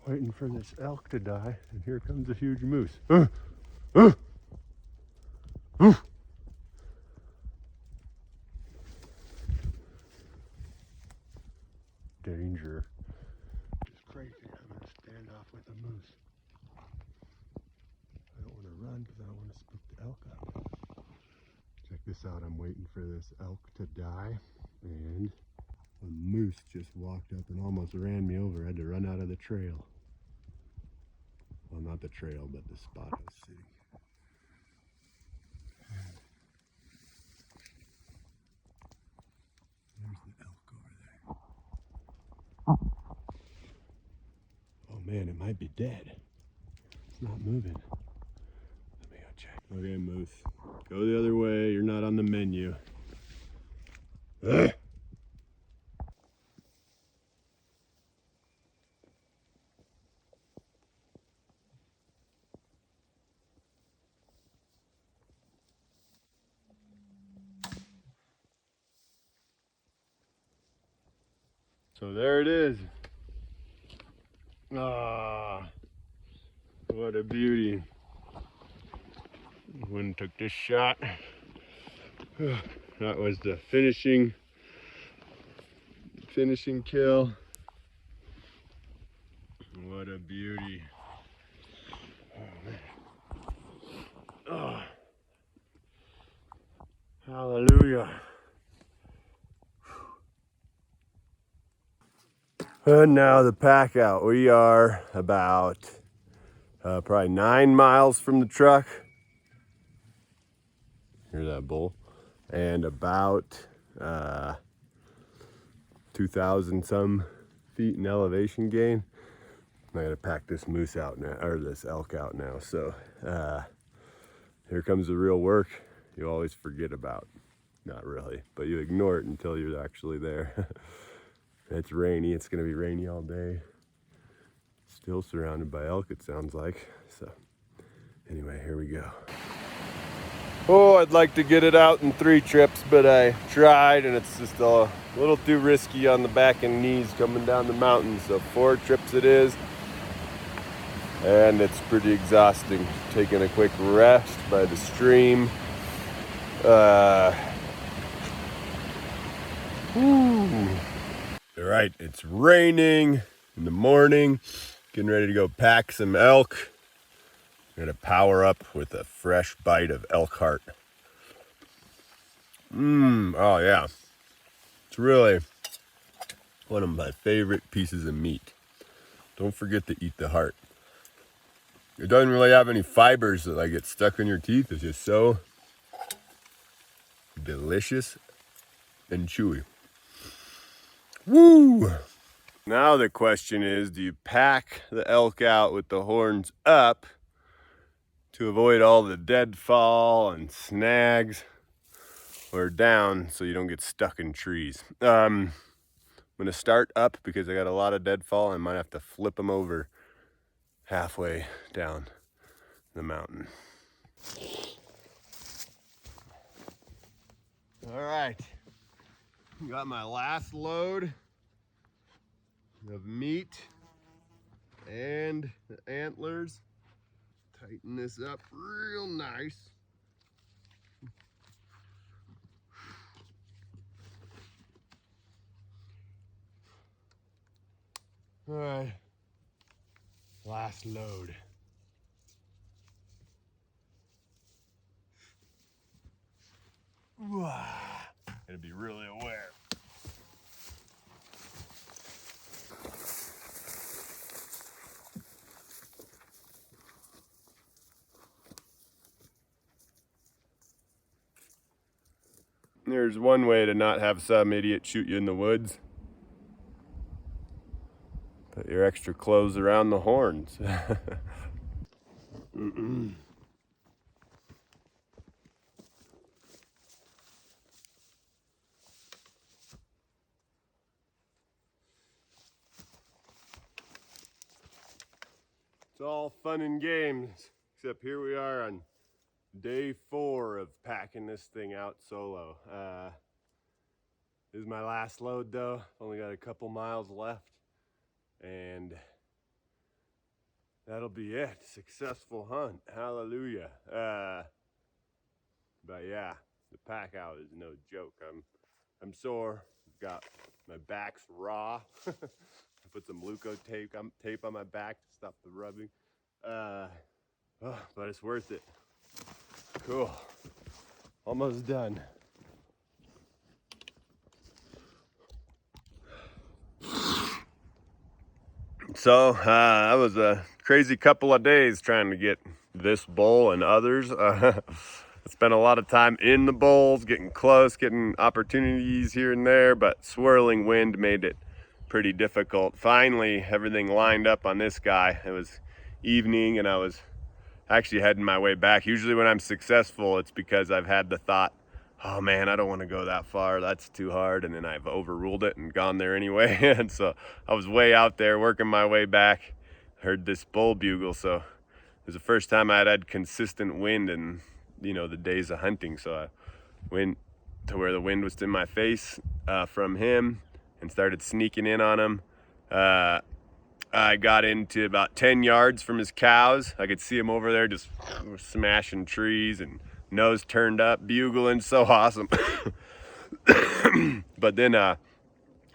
Waiting for this elk to die, and here comes a huge moose. Uh. Danger. Just crazy having a standoff with a moose. I don't want to run because I don't want to spook the elk up. Check this out, I'm waiting for this elk to die, and a moose just walked up and almost ran me over. I had to run out of the trail. Well, not the trail, but the spot I was sitting. There's the elk over there. Oh man, it might be dead. It's not moving. Let me go check. Okay, moose. Go the other way. You're not on the menu. Ugh. So there it is. Ah, what a beauty. When took this shot. That was the finishing kill. What a beauty. Oh, man. Oh. Hallelujah. And now the pack out. We are about probably 9 miles from the truck. Hear that bull? And about 2,000 some feet in elevation gain. I gotta pack this moose out now, or this elk out now. So here comes the real work. You always forget about. Not really, but you ignore it until you're actually there. It's rainy. It's gonna be rainy all day. Still surrounded by elk, it sounds like. So anyway, here we go. Oh, I'd like to get it out in 3 trips, but I tried and it's just a little too risky on the back and knees coming down the mountain. So 4 trips it is. And it's pretty exhausting. Taking a quick rest by the stream. All right, it's raining in the morning. Getting ready to go pack some elk. I'm gonna power up with a fresh bite of elk heart. Oh yeah. It's really one of my favorite pieces of meat. Don't forget to eat the heart. It doesn't really have any fibers that like get stuck in your teeth. It's just so delicious and chewy. Woo! Now the question is, do you pack the elk out with the horns up to avoid all the deadfall and snags, or down so you don't get stuck in trees? I'm gonna start up because I got a lot of deadfall. I might have to flip them over halfway down the mountain. All right, got my last load of meat and the antlers. Tighten this up real nice. All right, last load. Gotta be really aware. There's one way to not have some idiot shoot you in the woods. Put your extra clothes around the horns. It's all fun and games, except here we are on day 4 of packing this thing out solo. This is my last load though. Only got a couple miles left, and that'll be it. Successful hunt. Hallelujah. But yeah, the pack out is no joke. I'm sore. Got my back's raw. I put some Luco tape on my back to stop the rubbing. But it's worth it. Cool. Almost done. So that was a crazy couple of days trying to get this bull and others. I spent a lot of time in the bowls, getting close, getting opportunities here and there, but swirling wind made it pretty difficult. Finally, everything lined up on this guy. It was evening and I was actually heading my way back. Usually when I'm successful, it's because I've had the thought, oh man, I don't want to go that far. That's too hard. And then I've overruled it and gone there anyway. And so I was way out there working my way back. Heard this bull bugle. So it was the first time I had consistent wind in, the days of hunting. So I went to where the wind was in my face from him and started sneaking in on him. I got into about 10 yards from his cows. I could see him over there just smashing trees and nose turned up, bugling, so awesome. But then I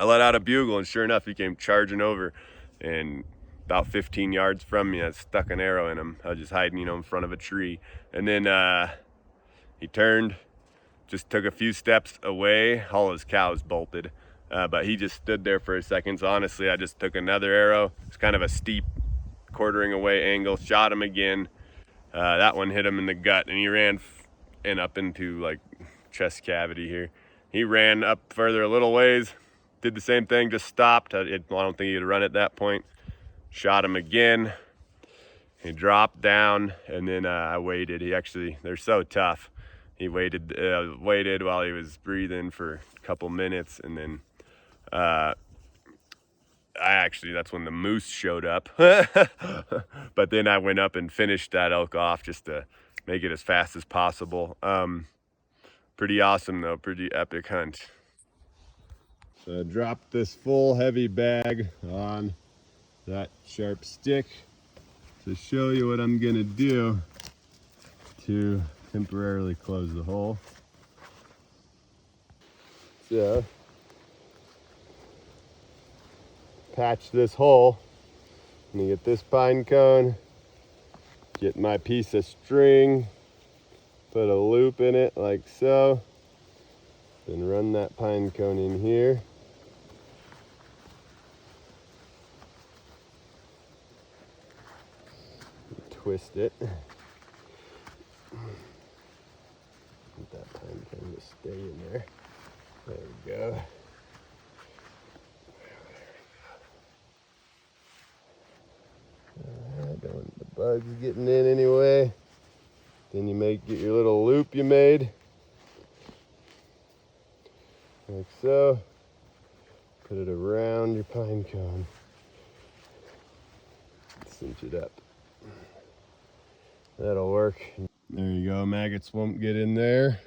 let out a bugle and sure enough, he came charging over, and about 15 yards from me, I stuck an arrow in him. I was just hiding, in front of a tree. And then he turned, just took a few steps away. All his cows bolted. But he just stood there for a second. So honestly, I just took another arrow. It's kind of a steep quartering away angle. Shot him again. That one hit him in the gut, and he ran and up into like chest cavity here. He ran up further a little ways. Did the same thing, just stopped. I don't think he had run at that point. Shot him again. He dropped down, and then I waited. They're so tough. He waited while he was breathing for a couple minutes, and then that's when the moose showed up. But then I went up and finished that elk off just to make it as fast as possible. Pretty awesome though, pretty epic hunt. So I dropped this full heavy bag on that sharp stick to show you what I'm gonna do to temporarily close the hole. So patch this hole. I'm gonna get this pine cone, get my piece of string, put a loop in it like so, then run that pine cone in here. Twist it. Get that pine cone to stay in there. There we go. Don't want the bugs getting in anyway. Then you get your little loop you made. Like so. Put it around your pine cone. Cinch it up. That'll work. There you go, maggots won't get in there.